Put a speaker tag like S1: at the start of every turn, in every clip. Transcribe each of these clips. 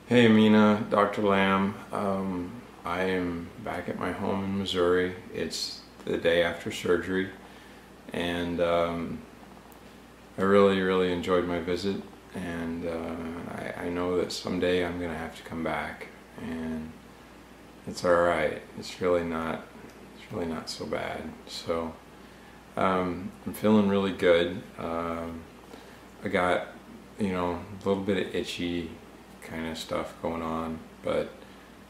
S1: Hey Amina, Dr. Lamb. I am back at my home in Missouri. It's the day after surgery, and I really enjoyed my visit, and I know that someday I'm going to have to come back, and it's alright. It's really not so bad. So I'm feeling really good. I got, a little bit of itchy kind of stuff going on, but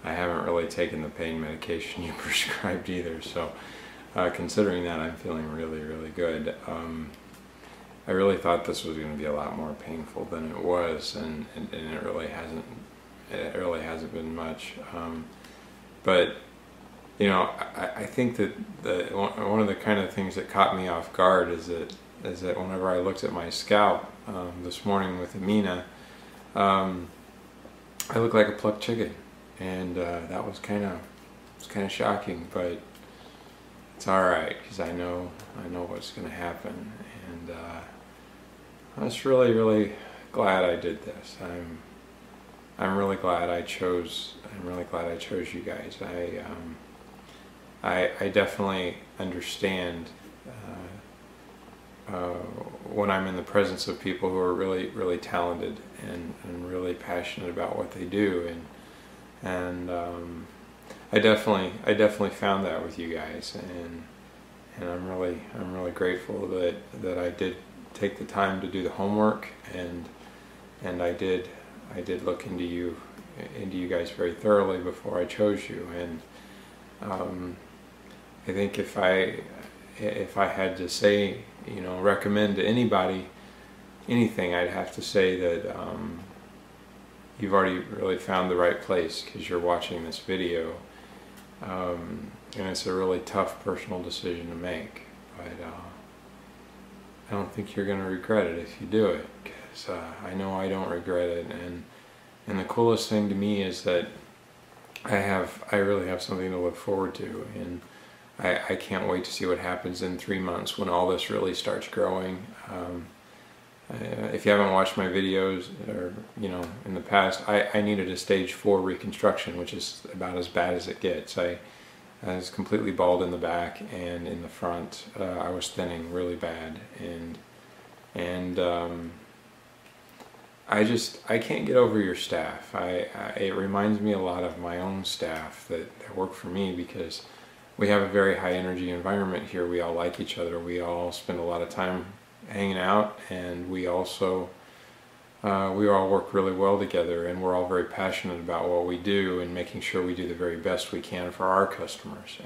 S1: I haven't really taken the pain medication you prescribed either, so considering that, I'm feeling really good. I really thought this was going to be a lot more painful than it was, and it really hasn't been much. But I think that one of the kind of things that caught me off guard is that whenever I looked at my scalp this morning with Amina, I look like a plucked chicken, and that was kind of shocking, but it's all right because I know what's going to happen, and I was really glad I did this. I'm really glad I chose you guys. I definitely understand when I'm in the presence of people who are really talented and really passionate about what they do, and I definitely found that with you guys, and I'm really grateful that I did take the time to do the homework, and I did look into you guys very thoroughly before I chose you, and I think if I had to say, recommend to anybody anything, I'd have to say that you've already really found the right place because you're watching this video, and it's a really tough personal decision to make, but I don't think you're going to regret it if you do it, because I know I don't regret it, and the coolest thing to me is that I really have something to look forward to, and I can't wait to see what happens in 3 months when all this really starts growing. If you haven't watched my videos, or in the past, I needed a stage 4 reconstruction, which is about as bad as it gets. I was completely bald in the back and in the front. I was thinning really bad, and I can't get over your staff. It reminds me a lot of my own staff that work for me, because we have a very high energy environment here. We all like each other. We all spend a lot of time hanging out, and we also we all work really well together, and we're all very passionate about what we do and making sure we do the very best we can for our customers.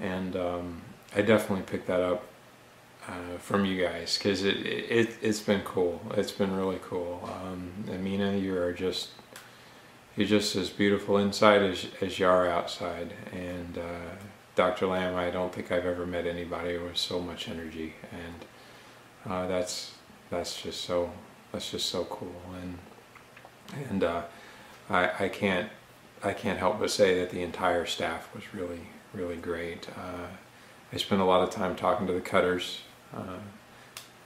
S1: And I definitely picked that up from you guys, because it's been cool. It's been really cool. Amina, you're just as beautiful inside as you are outside, and Dr. Lamb, I don't think I've ever met anybody with so much energy, and that's just so cool, and I can't help but say that the entire staff was really great. I spent a lot of time talking to the cutters.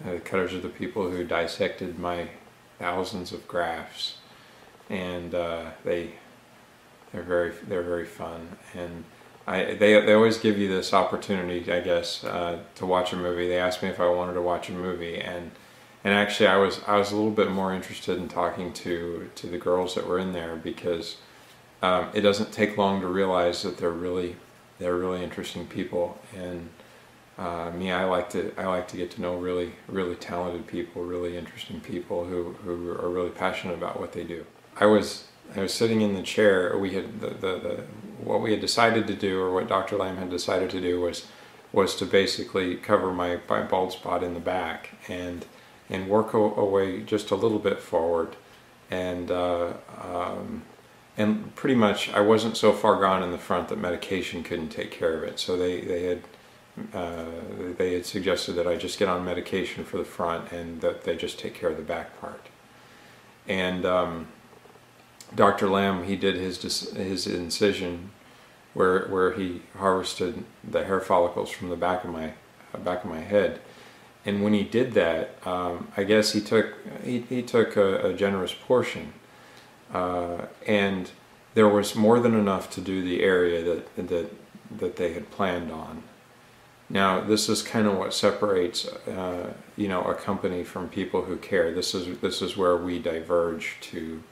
S1: The cutters are the people who dissected my thousands of grafts, and they're very fun, and they always give you this opportunity, I guess, to watch a movie. They asked me if I wanted to watch a movie, and actually I was a little bit more interested in talking to the girls that were in there, because it doesn't take long to realize that they're really interesting people, and I like to get to know really talented people, really interesting people who are really passionate about what they do. I was sitting in the chair. We had what we had decided to do, or what Dr. Lamb had decided to do, was to basically cover my bald spot in the back and work away just a little bit forward, and pretty much I wasn't so far gone in the front that medication couldn't take care of it. So they had suggested that I just get on medication for the front, and that they just take care of the back part. And Dr. Lamb, he did his incision where he harvested the hair follicles from the back of my head, And when he did that, I guess he took a generous portion. and there was more than enough to do the area that they had planned on. Now, this is kind of what separates, you know, a company from people who care. This is where we diverge to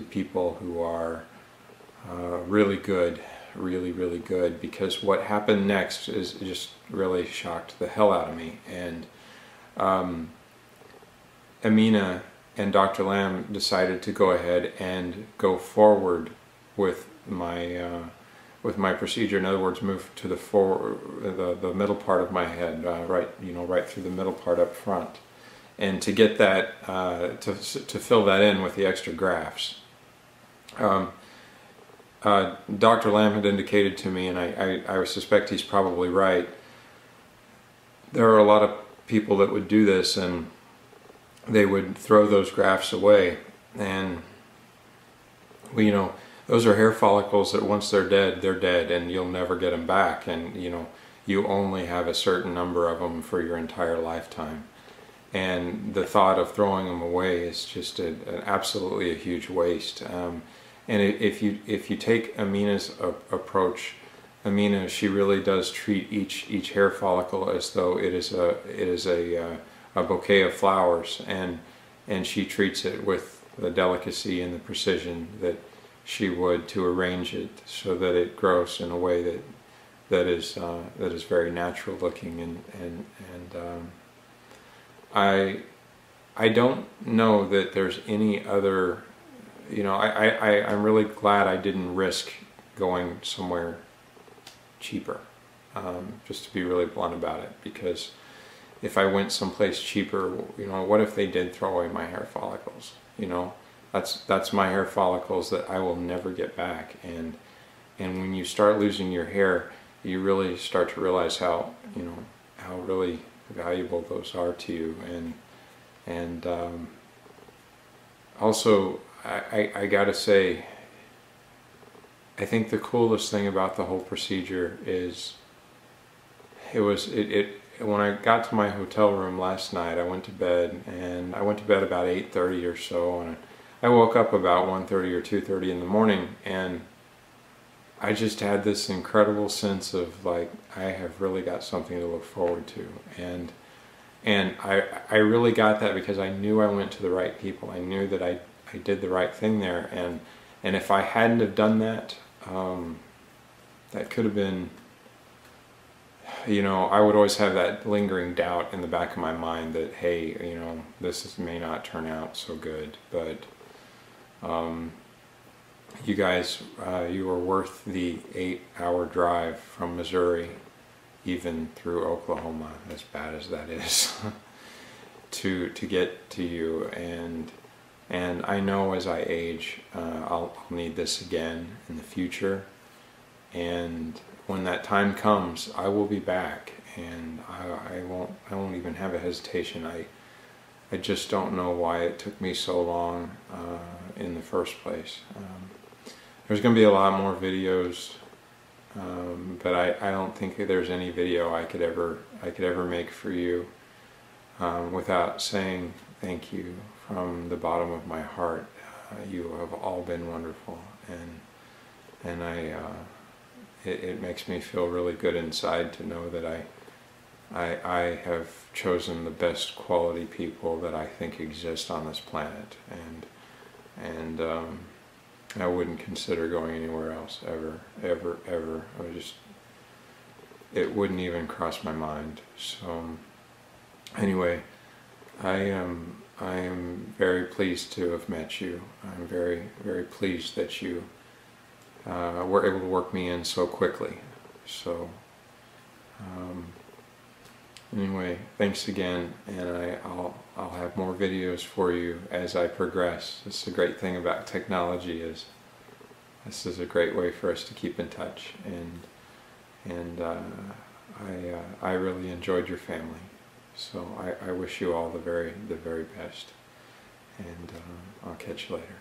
S1: people who are really good, really good, because what happened next is just really shocked the hell out of me. And Amina and Dr. Lamb decided to go ahead and go forward with my procedure. In other words, move to the middle part of my head, right through the middle part up front, and to get that to fill that in with the extra grafts. Dr. Lamb had indicated to me, and I suspect he's probably right, there are a lot of people that would do this and they would throw those grafts away, and you know, those are hair follicles that once they're dead, and you'll never get them back, and you know, you only have a certain number of them for your entire lifetime. And the thought of throwing them away is just absolutely a huge waste. And if you take Amina's approach, Amina, she really does treat each hair follicle as though it is a bouquet of flowers, and she treats it with the delicacy and the precision that she would to arrange it so that it grows in a way that is very natural looking. And I don't know that there's any other, you know, I'm really glad I didn't risk going somewhere cheaper, just to be really blunt about it, because if I went someplace cheaper, you know, what if they did throw away my hair follicles? You know, that's my hair follicles that I will never get back. And when you start losing your hair, you really start to realize how, you know, how really valuable those are to you. And also, I gotta say, I think the coolest thing about the whole procedure is when I got to my hotel room last night, I went to bed, and I went to bed about 8:30 or so, and I woke up about 1:30 or 2:30 in the morning, and I just had this incredible sense of like, I have really got something to look forward to. And I really got that because I knew I went to the right people. I knew that I did the right thing there, and if I hadn't have done that, that could have been, you know, I would always have that lingering doubt in the back of my mind that, hey, you know, this may not turn out so good. But you guys, you were worth the 8-hour drive from Missouri, even through Oklahoma, as bad as that is, to get to you. And I know as I age, I'll need this again in the future. And when that time comes, I will be back, and I won't even have a hesitation. I just don't know why it took me so long in the first place. There's going to be a lot more videos, but I don't think there's any video I could ever make for you without saying thank you from the bottom of my heart. You have all been wonderful, and it makes me feel really good inside to know that I have chosen the best quality people that I think exist on this planet, and I wouldn't consider going anywhere else ever. It wouldn't even cross my mind. So anyway, I am very pleased to have met you. I'm very pleased that you were able to work me in so quickly. So anyway, thanks again, and I'll have more videos for you as I progress. This is the great thing about technology, is this is a great way for us to keep in touch, and I really enjoyed your family. So I wish you all the very best, and I'll catch you later.